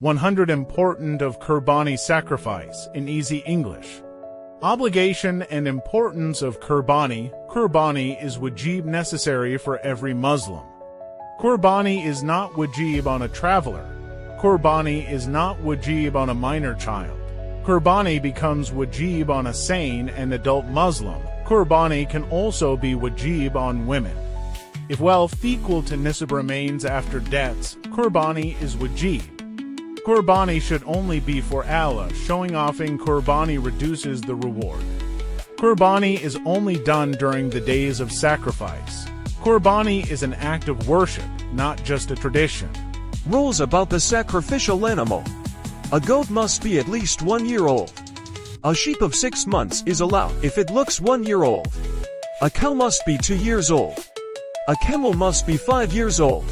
100 Important of Qurbani Sacrifice in Easy English. Obligation and importance of Qurbani. Qurbani is wajib, necessary for every Muslim. Qurbani is not wajib on a traveler. Qurbani is not wajib on a minor child. Qurbani becomes wajib on a sane and adult Muslim. Qurbani can also be wajib on women. If wealth equal to nisab remains after debts, Qurbani is wajib. Qurbani should only be for Allah. Showing off in Qurbani reduces the reward. Qurbani is only done during the days of sacrifice. Qurbani is an act of worship, not just a tradition. Rules about the sacrificial animal. A goat must be at least 1 year old. A sheep of 6 months is allowed if it looks 1 year old. A cow must be 2 years old. A camel must be 5 years old.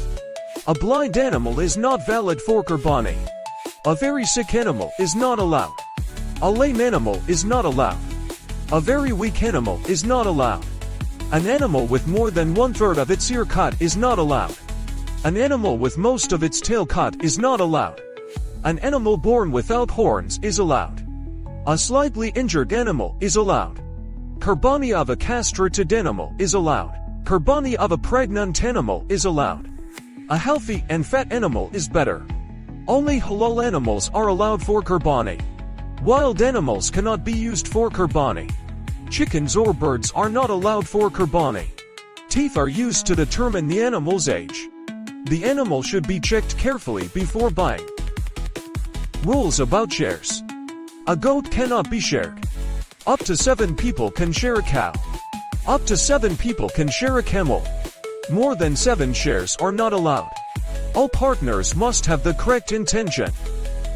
A blind animal is not valid for Qurbani. A very sick animal is not allowed. A lame animal is not allowed. A very weak animal is not allowed. An animal with more than 1/3 of its ear cut is not allowed. An animal with most of its tail cut is not allowed. An animal born without horns is allowed. A slightly injured animal is allowed. Qurbani of a castrated animal is allowed. Qurbani of a pregnant animal is allowed. A healthy and fat animal is better. Only halal animals are allowed for Qurbani. Wild animals cannot be used for Qurbani. Chickens or birds are not allowed for Qurbani. Teeth are used to determine the animal's age. The animal should be checked carefully before buying. Rules about shares. A goat cannot be shared. Up to 7 people can share a cow. Up to 7 people can share a camel. More than 7 shares are not allowed. All partners must have the correct intention.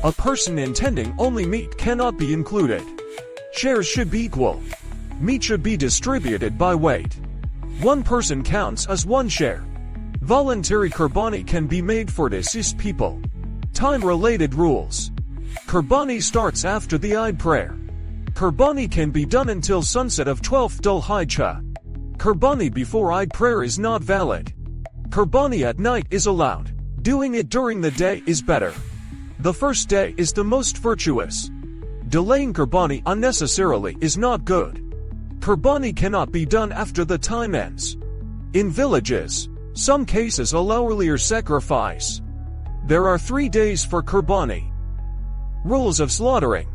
A person intending only meat cannot be included. Shares should be equal. Meat should be distributed by weight. 1 person counts as 1 share. Voluntary Qurbani can be made for deceased people. Time-related rules. Qurbani starts after the Eid prayer. Qurbani can be done until sunset of 12th Dhul Hijjah. Qurbani before Eid prayer is not valid. Qurbani at night is allowed. Doing it during the day is better. The first day is the most virtuous. Delaying Qurbani unnecessarily is not good. Qurbani cannot be done after the time ends. In villages, some cases allow earlier sacrifice. There are 3 days for Qurbani. Rules of slaughtering.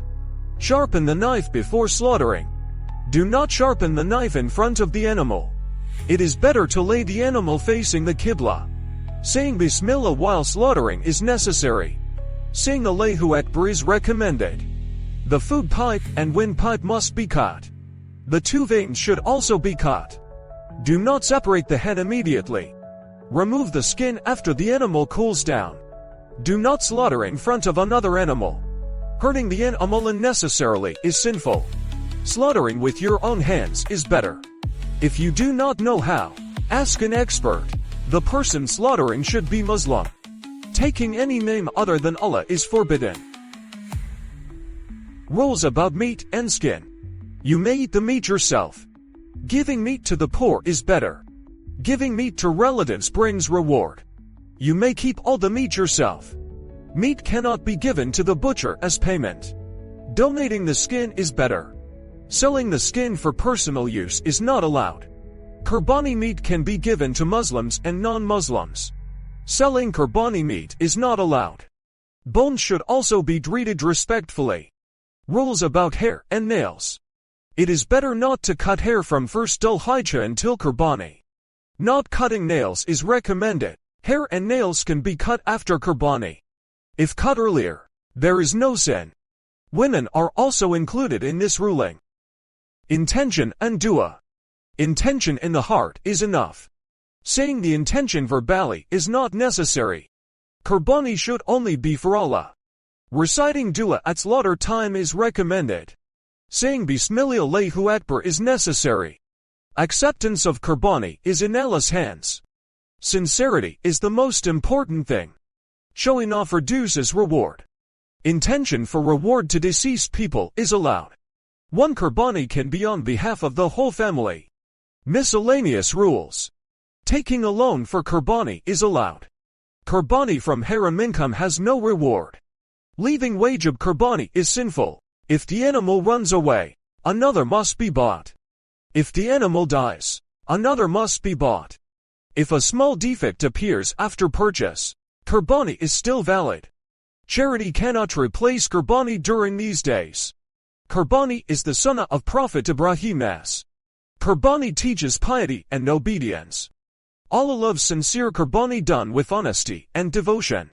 Sharpen the knife before slaughtering. Do not sharpen the knife in front of the animal. It is better to lay the animal facing the Qibla. Saying Bismillah while slaughtering is necessary. Saying Allahu Akbar is recommended. The food pipe and windpipe must be cut. The 2 veins should also be cut. Do not separate the head immediately. Remove the skin after the animal cools down. Do not slaughter in front of another animal. Hurting the animal unnecessarily is sinful. Slaughtering with your own hands is better. If you do not know how, ask an expert. The person slaughtering should be Muslim. Taking any name other than Allah is forbidden. Rules about meat and skin. You may eat the meat yourself. Giving meat to the poor is better. Giving meat to relatives brings reward. You may keep all the meat yourself. Meat cannot be given to the butcher as payment. Donating the skin is better. Selling the skin for personal use is not allowed. Qurbani meat can be given to Muslims and non-Muslims. Selling Qurbani meat is not allowed. Bones should also be treated respectfully. Rules about hair and nails. It is better not to cut hair from first Dhul Hijjah until Qurbani. Not cutting nails is recommended. Hair and nails can be cut after Qurbani. If cut earlier, there is no sin. Women are also included in this ruling. Intention and dua. Intention in the heart is enough. Saying the intention verbally is not necessary. Qurbani should only be for Allah. Reciting dua at slaughter time is recommended. Saying Bismillah Allahu Akbar is necessary. Acceptance of Qurbani is in Allah's hands. Sincerity is the most important thing. Showing off reduces reward. Intention for reward to deceased people is allowed. 1 Qurbani can be on behalf of the whole family. Miscellaneous rules. Taking a loan for Qurbani is allowed. Qurbani from haram income has no reward. Leaving wajib qurbani is sinful. If the animal runs away, another must be bought. If the animal dies, another must be bought. If a small defect appears after purchase, qurbani is still valid. Charity cannot replace qurbani during these days. Qurbani is the sunnah of Prophet Ibrahim. Qurbani teaches piety and obedience. Allah loves sincere qurbani done with honesty and devotion.